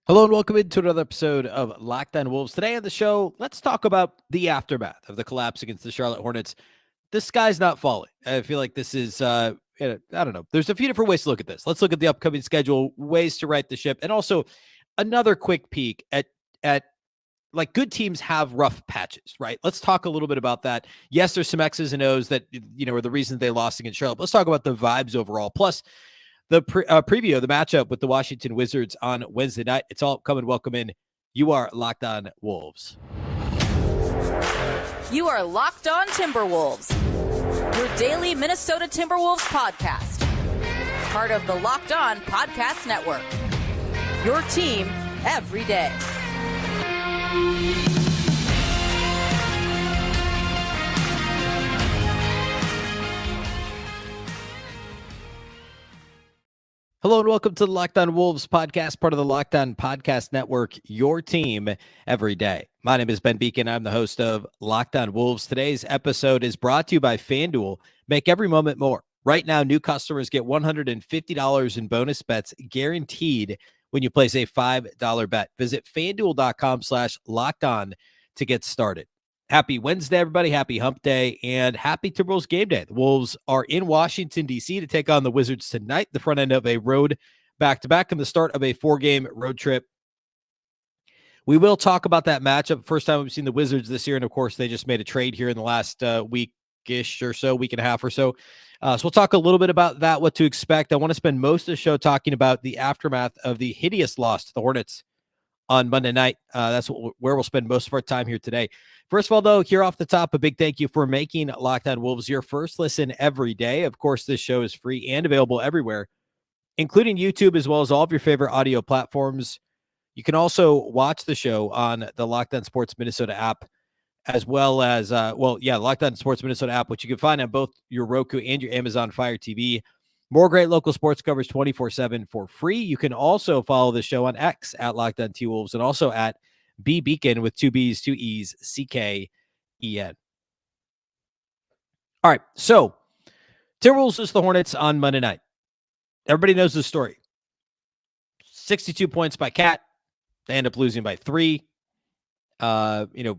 Hello and welcome into another episode of Locked On Wolves. Today on the show, let's talk about the aftermath of the collapse against the Charlotte Hornets. The sky's not falling. I feel like this is, I don't know. There's a few different ways to look at this. Let's look at the upcoming schedule, ways to right the ship, and also another quick peek at like good teams have rough patches, right? Let's talk a little bit about that. Yes, there's some X's and O's that, are the reasons they lost against Charlotte. Let's talk about the vibes overall. Plus, the preview of the matchup with the Washington Wizards on Wednesday night. It's all coming. Welcome in. You are Locked On Wolves. You are Locked On Timberwolves, your daily Minnesota Timberwolves podcast. Part of the Locked On Podcast Network. Your team every day. Hello and welcome to the Locked On Wolves podcast, part of the Locked On Podcast Network, your team every day. My name is Ben Beecken. I'm the host of Locked On Wolves. Today's episode is brought to you by FanDuel. Make every moment more. Right now, new customers get $150 in bonus bets guaranteed when you place a $5 bet. Visit FanDuel.com/LockedOn to get started. Happy Wednesday, everybody. Happy hump day and happy Timberwolves game day. The Wolves are in Washington, D.C. to take on the Wizards tonight, the front end of a road back-to-back and the start of a 4-game road trip. We will talk about that matchup. First time we've seen the Wizards this year, and of course, they just made a trade here in the last week-ish or so, week and a half or so. So we'll talk a little bit about that, what to expect. I want to spend most of the show talking about the aftermath of the hideous loss to the Hornets on Monday night. That's where we'll spend most of our time here today. First of all, though, here off the top, a big thank you for making Locked On Wolves your first listen every day. Of course, this show is free and available everywhere, including YouTube, as well as all of your favorite audio platforms. You can also watch the show on the Locked On Sports Minnesota app, as well as, Locked On Sports Minnesota app, which you can find on both your Roku and your Amazon Fire TV. More great local sports coverage 24/7 for free. You can also follow the show on X at Locked On T-Wolves and also at Beecken with 2 B's, 2 E's, CKEN. All right, so Timberwolves is the Hornets on Monday night. Everybody knows the story. 62 points by Cat. They end up losing by 3. He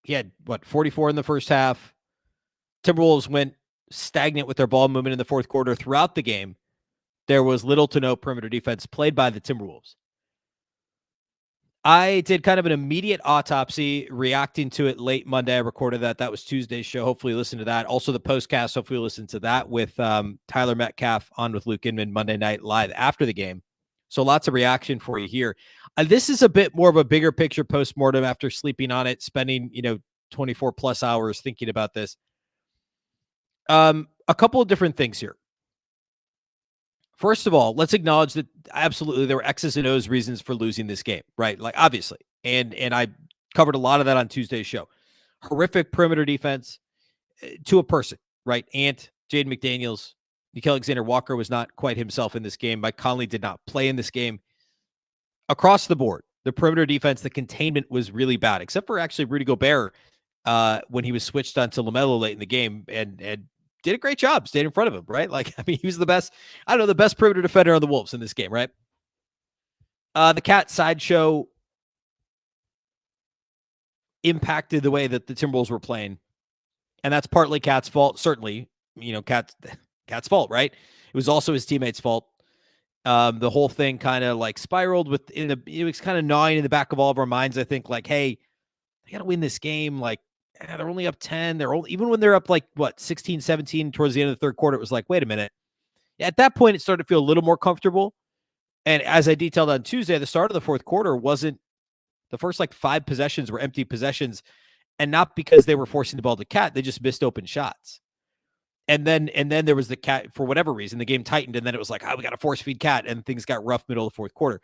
had, 44 in the first half. Timberwolves went stagnant with their ball movement in the fourth quarter. Throughout the game, there was little to no perimeter defense played by the Timberwolves. I did kind of an immediate autopsy reacting to it late Monday. I recorded that. That was Tuesday's show. Hopefully you listen to that. Also the postcast. Hopefully you listen to that with Tyler Metcalf on with Luke Inman Monday night live after the game. So lots of reaction for you here. This is a bit more of a bigger picture postmortem after sleeping on it, spending, 24 plus hours thinking about this. A couple of different things here. First of all, let's acknowledge that absolutely there were X's and O's reasons for losing this game, right? Like obviously, and I covered a lot of that on Tuesday's show. Horrific perimeter defense to a person, right? Ant, Jaden McDaniels, Nickeil Alexander-Walker was not quite himself in this game. Mike Conley did not play in this game. Across the board, the perimeter defense, the containment was really bad, except for actually Rudy Gobert when he was switched on to LaMelo late in the game and did a great job, stayed in front of him, right? Like, I mean, he was the best perimeter defender on the Wolves in this game, right? The Cat sideshow impacted the way that the Timberwolves were playing. And that's partly Cat's fault, certainly, Cat's fault, right? It was also his teammates' fault. The whole thing kind of like spiraled it was kind of gnawing in the back of all of our minds, I think, like, hey, they got to win this game. Like, they're only up 10. Even when they're up 16, 17 towards the end of the third quarter, it was like, wait a minute. At that point, it started to feel a little more comfortable. And as I detailed on Tuesday, the start of the fourth quarter wasn't the first 5 possessions were empty possessions, and not because they were forcing the ball to Cat. They just missed open shots. And then there was the Cat, for whatever reason, the game tightened. And then it was like, we got to force feed Cat, and things got rough middle of the fourth quarter.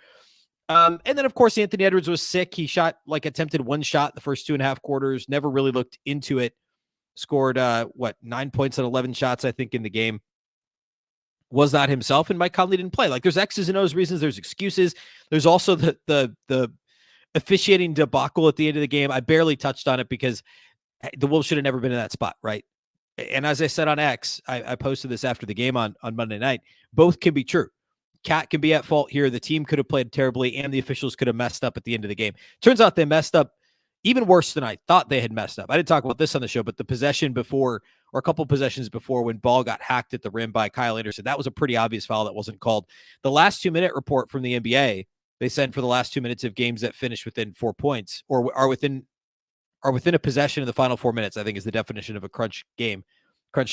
And then, of course, Anthony Edwards was sick. He attempted one shot the first 2.5 quarters, never really looked into it. Scored, 9 points on 11 shots, I think, in the game. Was not himself, and Mike Conley didn't play. There's X's and O's reasons. There's excuses. There's also the officiating debacle at the end of the game. I barely touched on it because the Wolves should have never been in that spot, right? And as I said on X, I posted this after the game on Monday night. Both can be true. Cat can be at fault here. The team could have played terribly, and the officials could have messed up at the end of the game. Turns out they messed up even worse than I thought they had messed up. I didn't talk about this on the show, but the possession before, or a couple possessions before, when ball got hacked at the rim by Kyle Anderson, that was a pretty obvious foul that wasn't called. The last 2-minute report from the NBA, they said for the last 2 minutes of games that finished within 4 points, or are within a possession in the final 4 minutes, I think is the definition of a crunch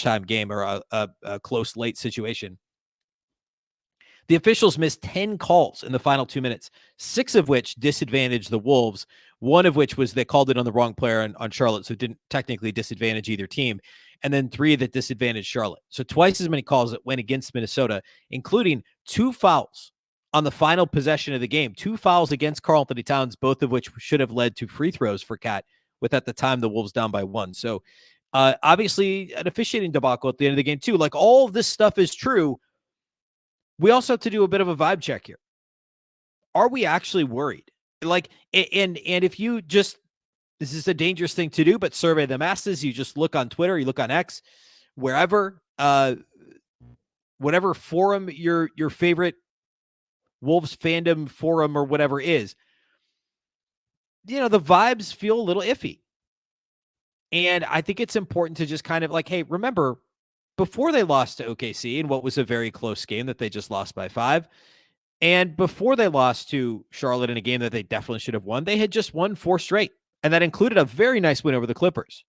time game, or a close late situation. The officials missed 10 calls in the final 2 minutes, 6 of which disadvantaged the Wolves, one of which was they called it on the wrong player on Charlotte, so it didn't technically disadvantage either team, and then 3 that disadvantaged Charlotte. So twice as many calls that went against Minnesota, including 2 fouls on the final possession of the game, 2 fouls against Karl-Anthony Towns, both of which should have led to free throws for Cat, with at the time the Wolves down by 1. So obviously an officiating debacle at the end of the game too. Like, all of this stuff is true. We also have to do a bit of a vibe check here. Are we actually worried? Like, and if you just, this is a dangerous thing to do, but survey the masses. You just look on Twitter, you look on X, wherever, whatever forum your favorite Wolves fandom forum or whatever is, you know, the vibes feel a little iffy. And I think it's important to just kind of like, hey, remember, before they lost to OKC in what was a very close game that they just lost by 5, and before they lost to Charlotte in a game that they definitely should have won, they had just won 4 straight. And that included a very nice win over the Clippers,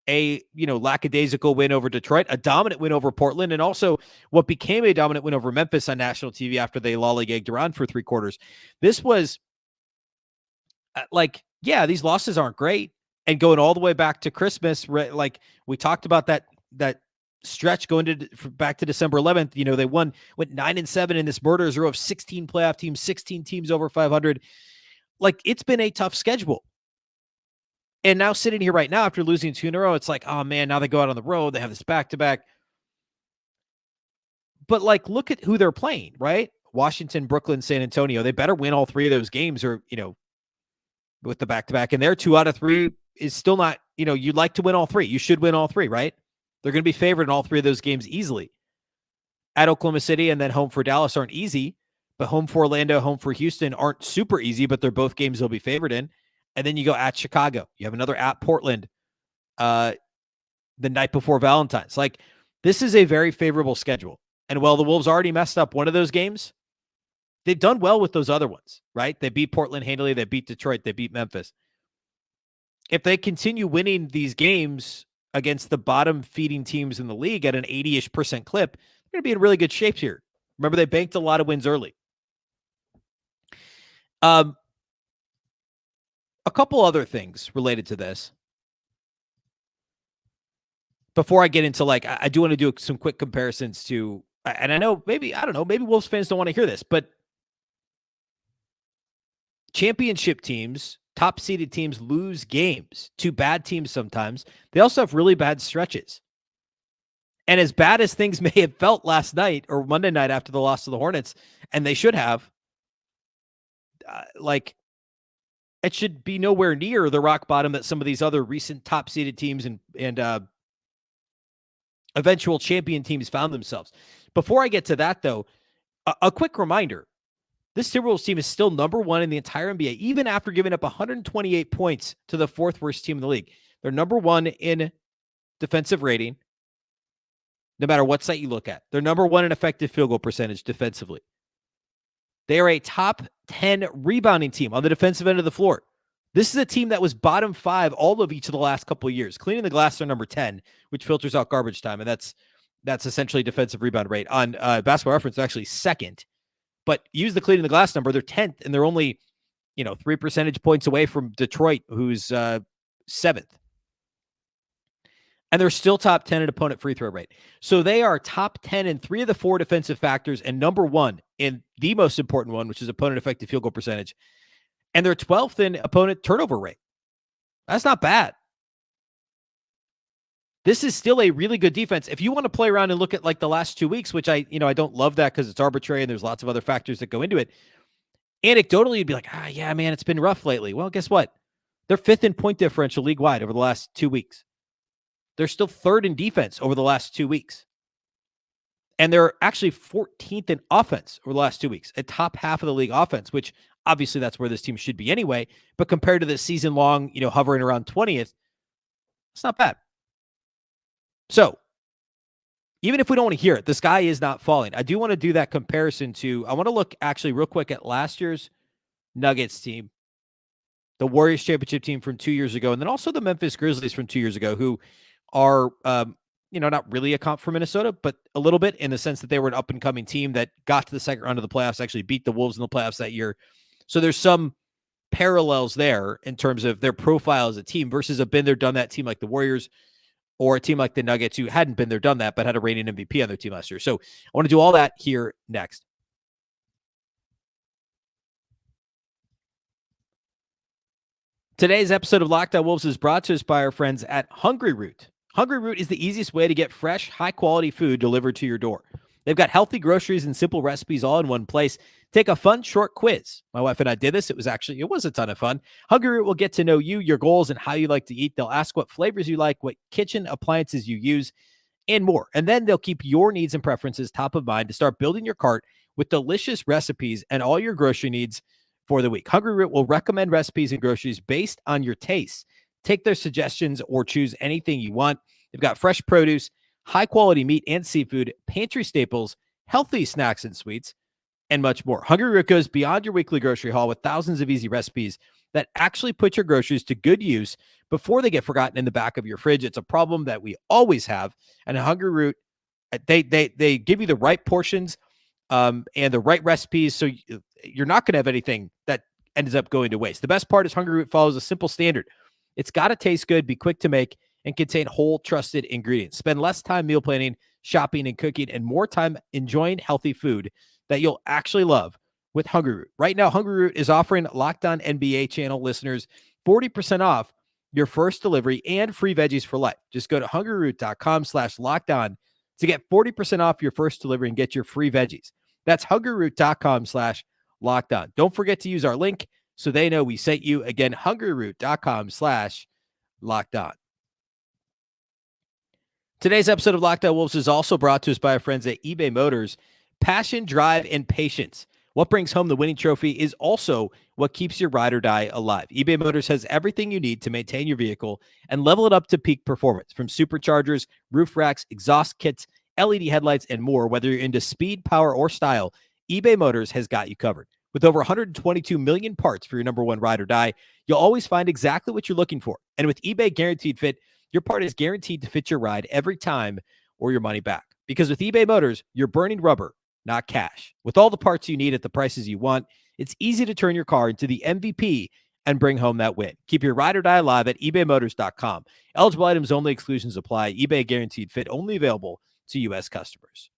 a, you know, lackadaisical win over Detroit, a dominant win over Portland, and also what became a dominant win over Memphis on national TV after they lollygagged around for 3 quarters. This was like, yeah, these losses aren't great. And going all the way back to Christmas, like we talked about that stretch going to back to December 11th, you know, they went 9-7 in this murderer's row of 16 playoff teams, 16 teams over 500. Like, it's been a tough schedule. And now sitting here right now after losing 2 in a row, it's like, oh man, now they go out on the road. They have this back-to-back. But like, look at who they're playing, right? Washington, Brooklyn, San Antonio. They better win all 3 of those games, or, you know, with the back-to-back. And their 2 out of 3 is still not, you know, you'd like to win all 3. You should win all 3, right? They're going to be favored in all 3 of those games easily. At Oklahoma City and then home for Dallas aren't easy, but home for Orlando, home for Houston aren't super easy, but they're both games they'll be favored in. And then you go at Chicago. You have another at Portland the night before Valentine's. Like, this is a very favorable schedule. And while the Wolves already messed up one of those games, they've done well with those other ones, right? They beat Portland handily. They beat Detroit. They beat Memphis. If they continue winning these games against the bottom feeding teams in the league at an 80-ish% clip, they're going to be in really good shape here. Remember, they banked a lot of wins early. A couple other things related to this. Before I get into, like, I do want to do some quick comparisons to, and I know maybe, I don't know, maybe Wolves fans don't want to hear this, but championship teams, top seeded teams lose games to bad teams sometimes. They also have really bad stretches. And as bad as things may have felt last night or Monday night after the loss to the Hornets, and they should have, like, it should be nowhere near the rock bottom that some of these other recent top seeded teams and eventual champion teams found themselves. Before I get to that, though, a quick reminder. This Timberwolves team is still number 1 in the entire NBA, even after giving up 128 points to the 4th worst team in the league. They're number 1 in defensive rating, no matter what site you look at. They're number 1 in effective field goal percentage defensively. They are a top 10 rebounding team on the defensive end of the floor. This is a team that was bottom 5 all of each of the last couple of years. Cleaning the glass, they're number 10, which filters out garbage time, and that's essentially defensive rebound rate. On Basketball Reference, they're actually 2nd. But use the cleaning the glass number, they're 10th, and they're only, 3 percentage points away from Detroit, who's 7th. And they're still top 10 in opponent free throw rate. So they are top 10 in 3 of the 4 defensive factors and number 1 in the most important one, which is opponent effective field goal percentage. And they're 12th in opponent turnover rate. That's not bad. This is still a really good defense. If you want to play around and look at like the last 2 weeks, which I don't love that because it's arbitrary and there's lots of other factors that go into it. Anecdotally, you'd be like, yeah, man, it's been rough lately. Well, guess what? They're 5th in point differential league-wide over the last 2 weeks. They're still 3rd in defense over the last 2 weeks. And they're actually 14th in offense over the last 2 weeks, a top half of the league offense, which obviously that's where this team should be anyway. But compared to the season long, hovering around 20th, it's not bad. So even if we don't want to hear it, the sky is not falling. I do want to do that comparison I want to look actually real quick at last year's Nuggets team, the Warriors championship team from 2 years ago, and then also the Memphis Grizzlies from 2 years ago, who are, not really a comp for Minnesota, but a little bit in the sense that they were an up-and-coming team that got to the second round of the playoffs, actually beat the Wolves in the playoffs that year. So there's some parallels there in terms of their profile as a team versus a been there, done that team like the Warriors or a team like the Nuggets who hadn't been there, done that, but had a reigning MVP on their team last year. So I want to do all that here next. Today's episode of Locked On Wolves is brought to us by our friends at Hungryroot. Hungryroot is the easiest way to get fresh, high-quality food delivered to your door. They've got healthy groceries and simple recipes all in one place. Take a fun, short quiz. My wife and I did this. It was a ton of fun. Hungryroot will get to know you, your goals, and how you like to eat. They'll ask what flavors you like, what kitchen appliances you use, and more. And then they'll keep your needs and preferences top of mind to start building your cart with delicious recipes and all your grocery needs for the week. Hungryroot will recommend recipes and groceries based on your tastes. Take their suggestions or choose anything you want. They've got fresh produce, high-quality meat and seafood, pantry staples, healthy snacks and sweets, and much more. Hungryroot goes beyond your weekly grocery haul with thousands of easy recipes that actually put your groceries to good use before they get forgotten in the back of your fridge. It's a problem that we always have. And Hungryroot, they give you the right portions and the right recipes, so you're not going to have anything that ends up going to waste. The best part is Hungryroot follows a simple standard. It's got to taste good, be quick to make, and contain whole, trusted ingredients. Spend less time meal planning, shopping, and cooking, and more time enjoying healthy food that you'll actually love with Hungryroot. Right now, Hungryroot is offering Locked On NBA channel listeners 40% off your first delivery and free veggies for life. Just go to hungryroot.com/lockedon to get 40% off your first delivery and get your free veggies. That's hungryroot.com/lockedon. Don't forget to use our link so they know we sent you. Again, hungryroot.com/lockedon. Today's episode of Locked On Wolves is also brought to us by our friends at eBay Motors. Passion, drive, and patience. What brings home the winning trophy is also what keeps your ride or die alive. eBay Motors has everything you need to maintain your vehicle and level it up to peak performance. From superchargers, roof racks, exhaust kits, LED headlights, and more. Whether you're into speed, power, or style, eBay Motors has got you covered. With over 122 million parts for your number one ride or die, you'll always find exactly what you're looking for. And with eBay Guaranteed Fit, your part is guaranteed to fit your ride every time or your money back. Because with eBay Motors, you're burning rubber, not cash. With all the parts you need at the prices you want, it's easy to turn your car into the MVP and bring home that win. Keep your ride or die alive at ebaymotors.com. Eligible items only, exclusions apply. eBay Guaranteed Fit only available to U.S. customers.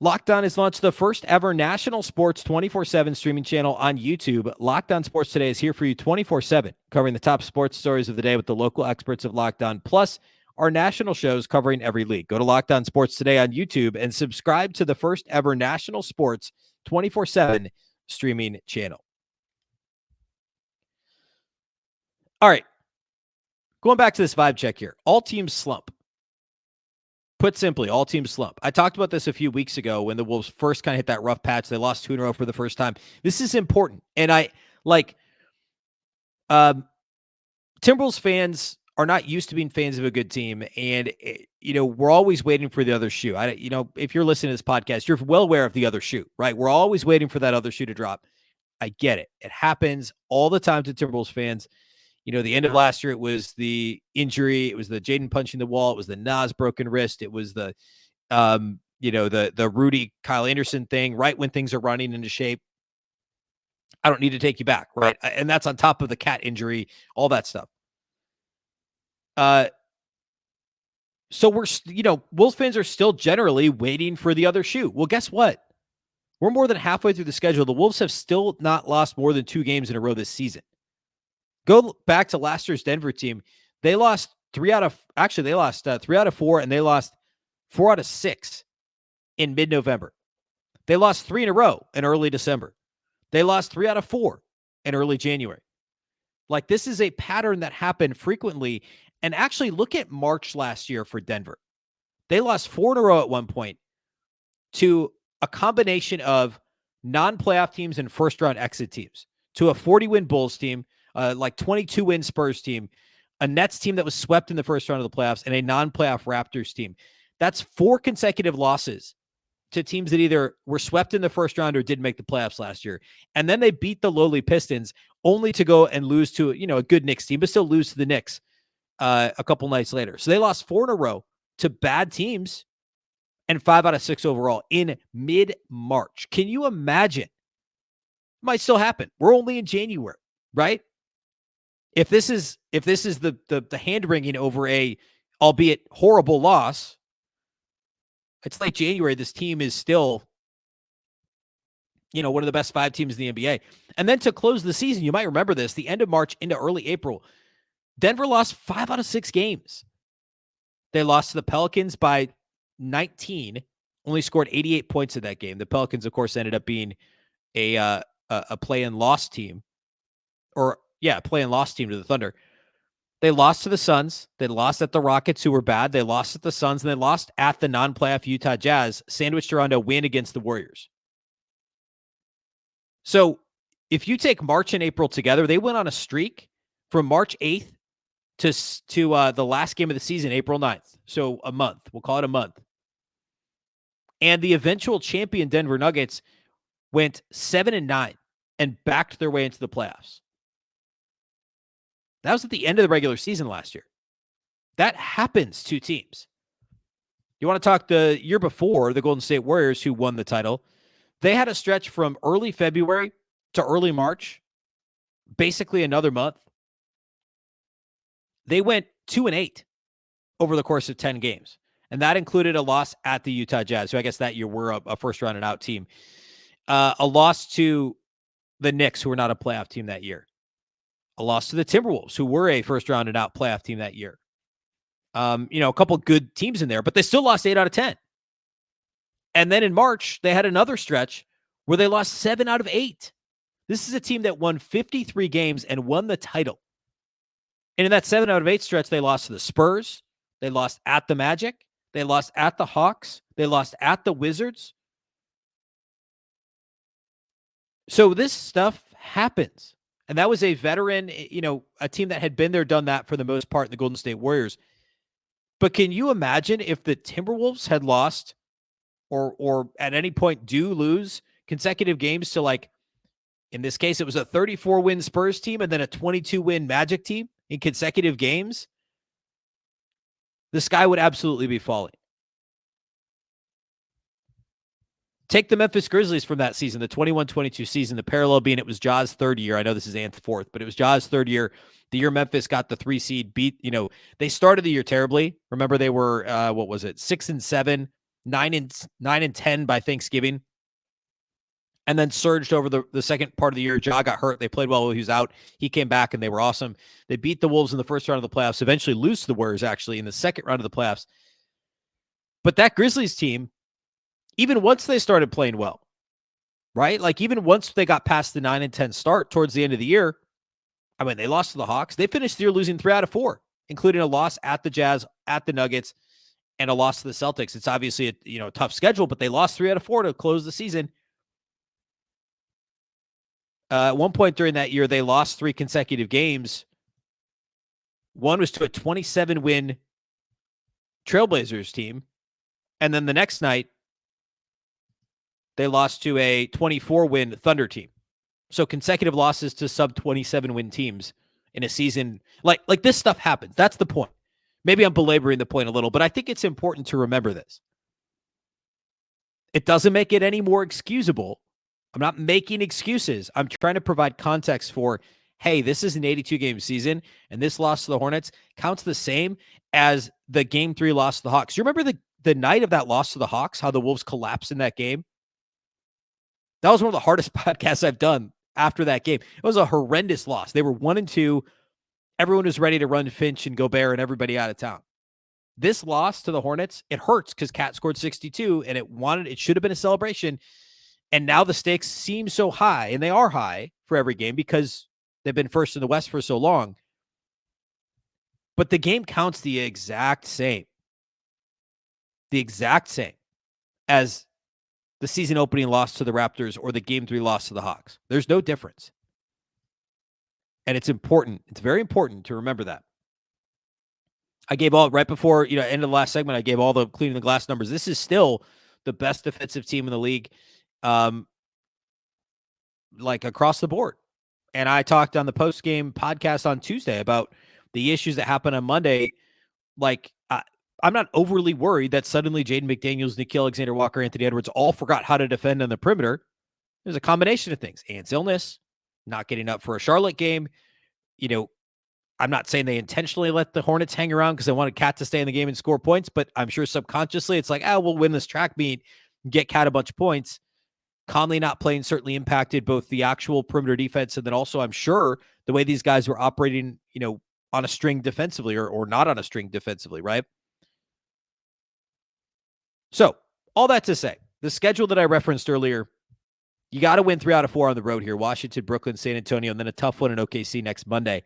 Locked On has launched the first ever national sports 24/7 streaming channel on YouTube. Locked On Sports Today is here for you 24/7, covering the top sports stories of the day with the local experts of Locked On, plus our national shows covering every league. Go to Locked On Sports Today on YouTube and subscribe to the first ever national sports 24/7 streaming channel. All right. Going back to this vibe check here. All teams slump. Put simply, all teams slump. I talked about this a few weeks ago when the Wolves first kind of hit that rough patch. They lost 2 in a row for the first time. This is important. And Timberwolves fans are not used to being fans of a good team. And, we're always waiting for the other shoe. If you're listening to this podcast, you're well aware of the other shoe, right? We're always waiting for that other shoe to drop. I get it. It happens all the time to Timberwolves fans. The end of last year, it was the injury. It was the Jaden punching the wall. It was the Nas broken wrist. It was the Rudy Kyle Anderson thing, right when things are running into shape. I don't need to take you back, right? And that's on top of the cat injury, all that stuff. So Wolves fans are still generally waiting for the other shoe. Well, guess what? We're more than halfway through the schedule. The Wolves have still not lost more than 2 games in a row this season. Go back to last year's Denver team. They lost 3 out of 4, and they lost 4 out of 6 in mid-November. They lost 3 in a row in early December. They lost 3 out of 4 in early January. This is a pattern that happened frequently, And actually, look at March last year for Denver. They lost 4 in a row at one point to a combination of non-playoff teams and first-round exit teams, to a 40-win Bulls team, like 22-win Spurs team, a Nets team that was swept in the first round of the playoffs, and a non-playoff Raptors team. That's 4 consecutive losses to teams that either were swept in the first round or didn't make the playoffs last year. And then they beat the lowly Pistons only to go and lose to, a good Knicks team, but still lose to the Knicks a couple nights later. So they lost 4 in a row to bad teams and 5 out of 6 overall in mid-March. Can you imagine? Might still happen. We're only in January, right? If this is the hand-wringing over a, albeit horrible loss, it's late January. This team is still, one of the best 5 teams in the NBA. And then to close the season, you might remember this, the end of March into early April, Denver lost 5 out of 6 games. They lost to the Pelicans by 19, only scored 88 points in that game. The Pelicans, of course, ended up being a play-in loss team. Play-in loss team to the Thunder. They lost to the Suns. They lost at the Rockets, who were bad. They lost at the Suns, and they lost at the non-playoff Utah Jazz, sandwiched around a win against the Warriors. So if you take March and April together, they went on a streak from March 8th to the last game of the season, April 9th. So a month. We'll call it a month. And the eventual champion Denver Nuggets went 7-9 and backed their way into the playoffs. That was at the end of the regular season last year. That happens to teams. You want to talk the year before, the Golden State Warriors, who won the title. They had a stretch from early February to early March, basically another month. They went 2-8 over the course of 10 games. And that included a loss at the Utah Jazz, who I guess that year were a first-round and out team. A loss to the Knicks, who were not a playoff team that year. A loss to the Timberwolves, who were a first-round and out playoff team that year. A couple good teams in there, but they still lost 8 out of 10. And then in March, they had another stretch where they lost 7 out of 8. This is a team that won 53 games and won the title. And in that 7 out of 8 stretch, they lost to the Spurs. They lost at the Magic. They lost at the Hawks. They lost at the Wizards. So this stuff happens. And that was a veteran, a team that had been there, done that for the most part in the Golden State Warriors. But can you imagine if the Timberwolves had lost or at any point do lose consecutive games to, like, in this case, it was a 34-win Spurs team and then a 22-win Magic team in consecutive games? The sky would absolutely be falling. Take the Memphis Grizzlies from that season, the 21-22 season, the parallel being it was Ja's third year. I know this is Ant's fourth, but it was Ja's third year. The year Memphis got the 3 seed, they started the year terribly. Remember, they were, 6-7, 9-10 by Thanksgiving, and then surged over the second part of the year. Ja got hurt. They played well while he was out. He came back, and they were awesome. They beat the Wolves in the first round of the playoffs, eventually lose to the Warriors, actually, in the second round of the playoffs. But that Grizzlies team, even once they started playing well, right? Like, even once they got past the 9-10 start towards the end of the year, they lost to the Hawks. They finished the year losing 3 out of 4, including a loss at the Jazz, at the Nuggets, and a loss to the Celtics. It's obviously a tough schedule, but they lost 3 out of 4 to close the season. At one point during that year, they lost 3 consecutive games. One was to a 27-win Trailblazers team. And then the next night, they lost to a 24-win Thunder team. So consecutive losses to sub-27-win teams in a season. Like this stuff happens. That's the point. Maybe I'm belaboring the point a little, but I think it's important to remember this. It doesn't make it any more excusable. I'm not making excuses. I'm trying to provide context for, hey, this is an 82-game season, and this loss to the Hornets counts the same as the Game 3 loss to the Hawks. You remember the night of that loss to the Hawks, how the Wolves collapsed in that game? That was one of the hardest podcasts I've done after that game. It was a horrendous loss. They were 1-2. Everyone was ready to run Finch and Gobert and everybody out of town. This loss to the Hornets, it hurts because Cat scored 62, and it should have been a celebration. And now the stakes seem so high, and they are high for every game because they've been first in the West for so long. But the game counts the exact same as the season opening loss to the Raptors or the game 3 loss to the Hawks. There's no difference. And it's important. It's very important to remember that. I gave all right before, end of the last segment, I gave all the cleaning the glass numbers. This is still the best defensive team in the league, like across the board. And I talked on the post-game podcast on Tuesday about the issues that happened on Monday. Like, I'm not overly worried that suddenly Jaden McDaniels, Nickeil Alexander-Walker, Anthony Edwards all forgot how to defend on the perimeter. There's a combination of things. Ant's illness, not getting up for a Charlotte game. I'm not saying they intentionally let the Hornets hang around because they wanted Cat to stay in the game and score points, but I'm sure subconsciously it's like, we'll win this track meet, get Cat a bunch of points. Conley not playing certainly impacted both the actual perimeter defense and then also, I'm sure, the way these guys were operating, on a string defensively or not on a string defensively, right? So, all that to say, the schedule that I referenced earlier, you got to win 3 out of 4 on the road here. Washington, Brooklyn, San Antonio, and then a tough one in OKC next Monday.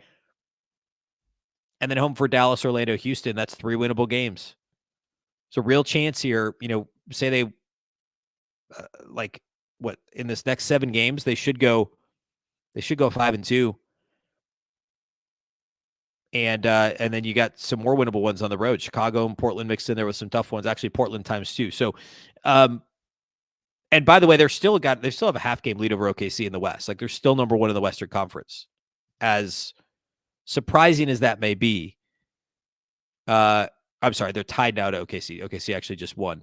And then home for Dallas, Orlando, Houston. That's 3 winnable games. It's a real chance here. Say they in this next 7 games, they should go 5-2. And then you got some more winnable ones on the road. Chicago and Portland mixed in there with some tough ones. Actually, Portland times 2. So, and by the way, they still have a half game lead over OKC in the West. Like, they're still number 1 in the Western Conference. As surprising as that may be, I'm sorry, they're tied now to OKC. OKC actually just won.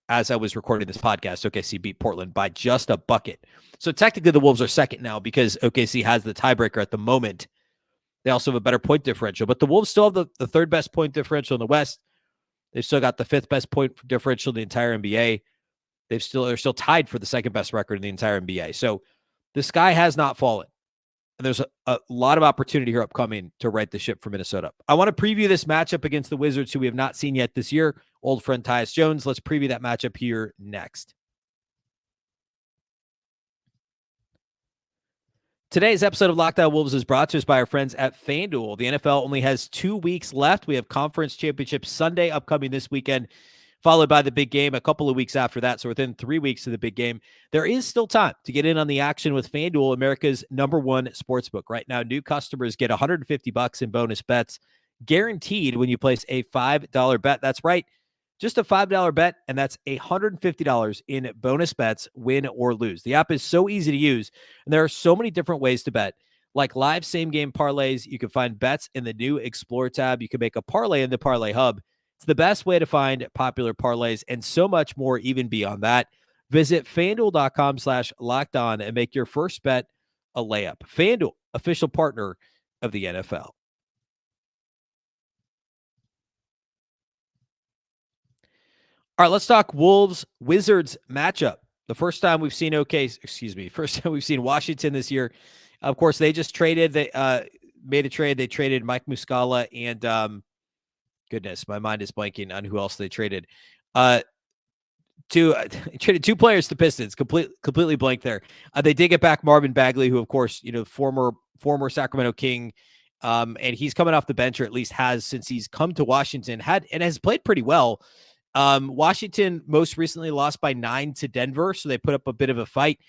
As I was recording this podcast, OKC beat Portland by just a bucket. So technically the Wolves are second now because OKC has the tiebreaker at the moment. They also have a better point differential, but the Wolves still have the third best point differential in the West. They've still got the 5th best point differential in the entire NBA. They're still tied for the 2nd best record in the entire NBA. So the sky has not fallen. And there's a lot of opportunity here upcoming to right the ship for Minnesota. I want to preview this matchup against the Wizards, who we have not seen yet this year. Old friend Tyus Jones. Let's preview that matchup here next. Today's episode of Locked On Wolves is brought to us by our friends at FanDuel. The NFL only has 2 weeks left. We have Conference Championship Sunday upcoming this weekend, followed by the big game a couple of weeks after that. So within 3 weeks of the big game, there is still time to get in on the action with FanDuel, America's #1 sportsbook. Right now, new customers get $150 in bonus bets guaranteed when you place a $5 bet. That's right. Just a $5 bet, and that's $150 in bonus bets, win or lose. The app is so easy to use, and there are so many different ways to bet, like live same-game parlays. You can find bets in the new Explore tab. You can make a parlay in the Parlay Hub. It's the best way to find popular parlays and so much more even beyond that. Visit FanDuel.com/lockedon and make your first bet a layup. FanDuel, official partner of the NFL. All right, let's talk Wolves-Wizards matchup. The first time we've seen Washington this year. Of course, they just traded. They made a trade. They traded Mike Muscala and goodness, my mind is blanking on who else they traded. Traded 2 players to Pistons. Completely blank there. They did get back Marvin Bagley, who, of course, former Sacramento King, and he's coming off the bench, or at least has since he's come to Washington. Has played pretty well. Washington most recently lost by 9 to Denver, so they put up a bit of a fight.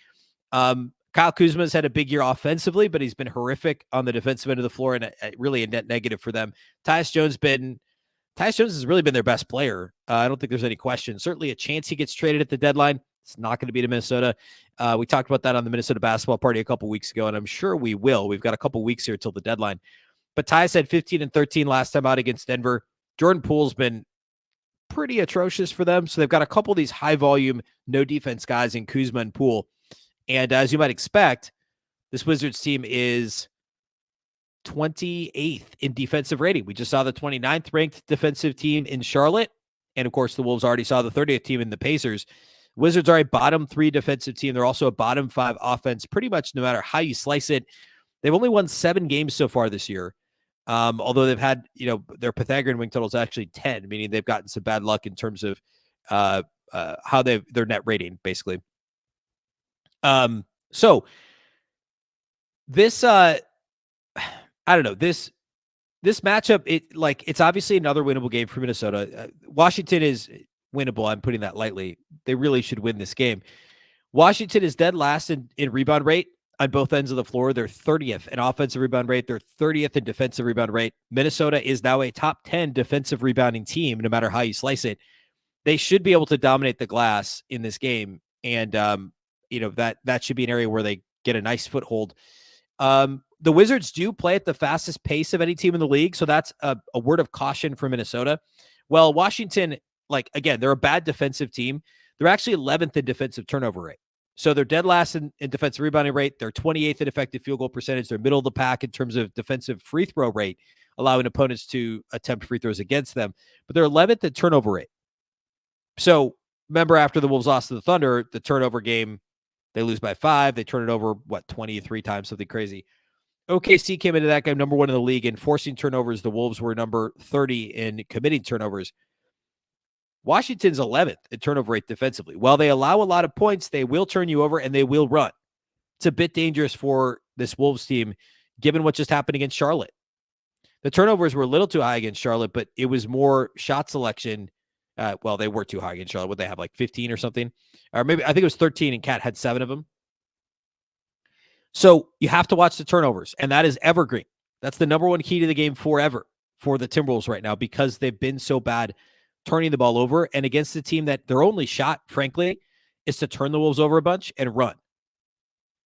Kyle Kuzma's had a big year offensively, but he's been horrific on the defensive end of the floor and really a net negative for them. Tyus Jones has really been their best player. I don't think there's any question. Certainly a chance he gets traded at the deadline. It's not going to be to Minnesota. We talked about that on the Minnesota basketball party a couple weeks ago, and I'm sure we will. We've got a couple weeks here till the deadline. But Tyus had 15 and 13 last time out against Denver. Jordan Poole's been pretty atrocious for them. So they've got a couple of these high volume, no defense guys in Kuzma and Poole. And as you might expect, this Wizards team is 28th in defensive rating. We just saw the 29th ranked defensive team in Charlotte. And of course, the Wolves already saw the 30th team in the Pacers. Wizards are a bottom 3 defensive team. They're also a bottom 5 offense, pretty much no matter how you slice it. They've only won 7 games so far this year. Although they've had, their Pythagorean win total is actually 10, meaning they've gotten some bad luck in terms of how their net rating, basically. So this, I don't know, this this matchup, it's obviously another winnable game for Minnesota. Washington is winnable. I'm putting that lightly. They really should win this game. Washington is dead last in rebound rate on both ends of the floor. They're 30th in offensive rebound rate. They're 30th in defensive rebound rate. Minnesota is now a top 10 defensive rebounding team, no matter how you slice it. They should be able to dominate the glass in this game. And, that should be an area where they get a nice foothold. The Wizards do play at the fastest pace of any team in the league. So that's a word of caution for Minnesota. Well, Washington, again, they're a bad defensive team. They're actually 11th in defensive turnover rate. So they're dead last in defensive rebounding rate. They're 28th in effective field goal percentage. They're middle of the pack in terms of defensive free throw rate, allowing opponents to attempt free throws against them. But they're 11th in turnover rate. So remember, after the Wolves lost to the Thunder, the turnover game, they lose by 5. They turn it over, 23 times, something crazy. OKC came into that game number 1 in the league in forcing turnovers. The Wolves were number 30 in committing turnovers. Washington's 11th in turnover rate defensively. While they allow a lot of points, they will turn you over and they will run. It's a bit dangerous for this Wolves team, given what just happened against Charlotte. The turnovers were a little too high against Charlotte, but it was more shot selection. They were too high against Charlotte. Would they have 15 or something? Or maybe, I think it was 13 and Cat had 7 of them. So you have to watch the turnovers, and that is evergreen. That's the number 1 key to the game forever for the Timberwolves right now, because they've been so bad turning the ball over, and against the team that their only shot, frankly, is to turn the Wolves over a bunch and run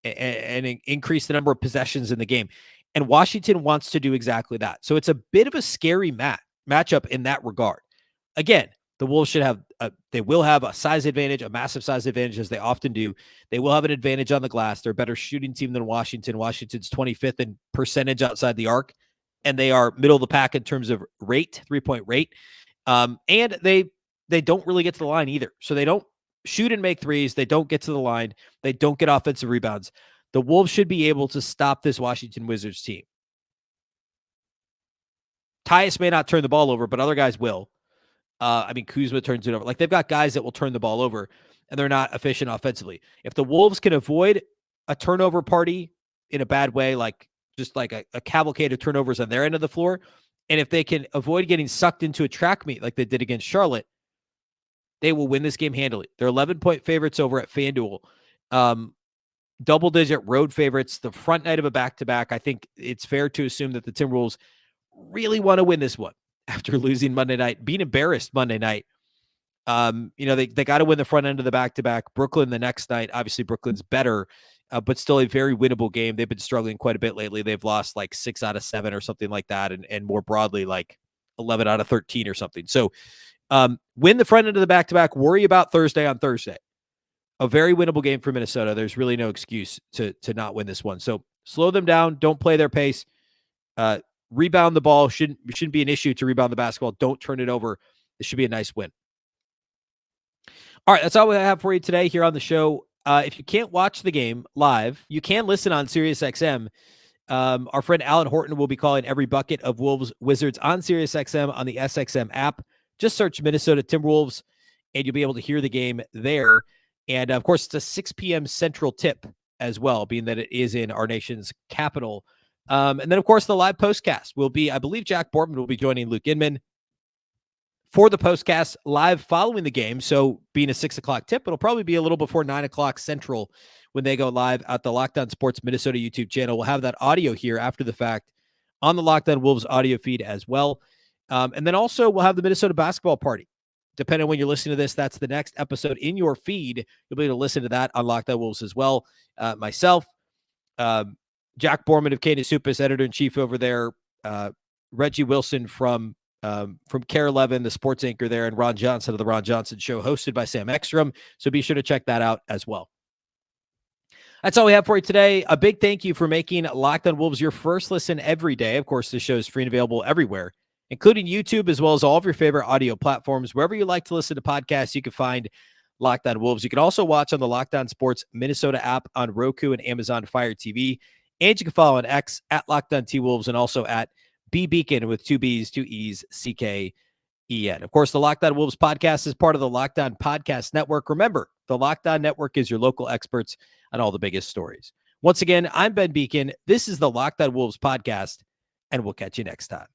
and increase the number of possessions in the game. And Washington wants to do exactly that. So it's a bit of a scary matchup in that regard. Again, the Wolves will have a size advantage, a massive size advantage, as they often do. They will have an advantage on the glass. They're a better shooting team than Washington. Washington's 25th in percentage outside the arc, and they are middle of the pack in terms of rate, 3-point rate. And they don't really get to the line either. So they don't shoot and make threes. They don't get to the line. They don't get offensive rebounds. The Wolves should be able to stop this Washington Wizards team. Tyus may not turn the ball over, but other guys will. Kuzma turns it over. They've got guys that will turn the ball over, and they're not efficient offensively. If the Wolves can avoid a turnover party in a bad way, just a cavalcade of turnovers on their end of the floor, and if they can avoid getting sucked into a track meet like they did against Charlotte, they will win this game handily. They're 11-point favorites over at FanDuel. Double-digit road favorites. The front night of a back-to-back, I think it's fair to assume that the Timberwolves really want to win this one after losing Monday night, being embarrassed Monday night. They got to win the front end of the back-to-back. Brooklyn the next night. Obviously, Brooklyn's better, but still a very winnable game. They've been struggling quite a bit lately. They've lost 6 out of 7 or something like that, and more broadly, 11 out of 13 or something. So win the front end of the back-to-back. Worry about Thursday on Thursday. A very winnable game for Minnesota. There's really no excuse to not win this one. So slow them down. Don't play their pace. Rebound the ball. Shouldn't be an issue to rebound the basketball. Don't turn it over. This should be a nice win. All right, that's all we have for you today here on the show. If you can't watch the game live, you can listen on SiriusXM. Our friend Alan Horton will be calling every bucket of WolvesWizards on SiriusXM on the SXM app. Just search Minnesota Timberwolves, and you'll be able to hear the game there. And, of course, it's a 6 p.m. Central tip as well, being that it is in our nation's capital. And then, of course, the live postcast will be, I believe Jack Bortman will be joining Luke Inman for the postcast live following the game. So being a 6 o'clock tip, it'll probably be a little before 9 o'clock Central when they go live at the Locked On Sports Minnesota YouTube channel. We'll have that audio here after the fact on the Locked On Wolves audio feed as well. And then also we'll have the Minnesota basketball party. Depending on when you're listening to this, that's the next episode in your feed. You'll be able to listen to that on Locked On Wolves as well. Myself, Jack Borman of Canis Supus, editor-in-chief over there, Reggie Wilson from Care 11, the sports anchor there, and Ron Johnson of the Ron Johnson Show, hosted by Sam Ekstrom. So be sure to check that out as well. That's all we have for you today. A big thank you for making Locked On Wolves your first listen every day. Of course, this show is free and available everywhere, including YouTube, as well as all of your favorite audio platforms. Wherever you like to listen to podcasts, you can find Locked On Wolves. You can also watch on the Locked On Sports Minnesota app on Roku and Amazon Fire TV. And you can follow on X at Locked On T-Wolves and also at Beecken with 2 B's, 2 E's, C-K-E-N. Of course, the Locked On Wolves podcast is part of the Locked On Podcast Network. Remember, the Locked On Network is your local experts on all the biggest stories. Once again, I'm Ben Beecken. This is the Locked On Wolves podcast, and we'll catch you next time.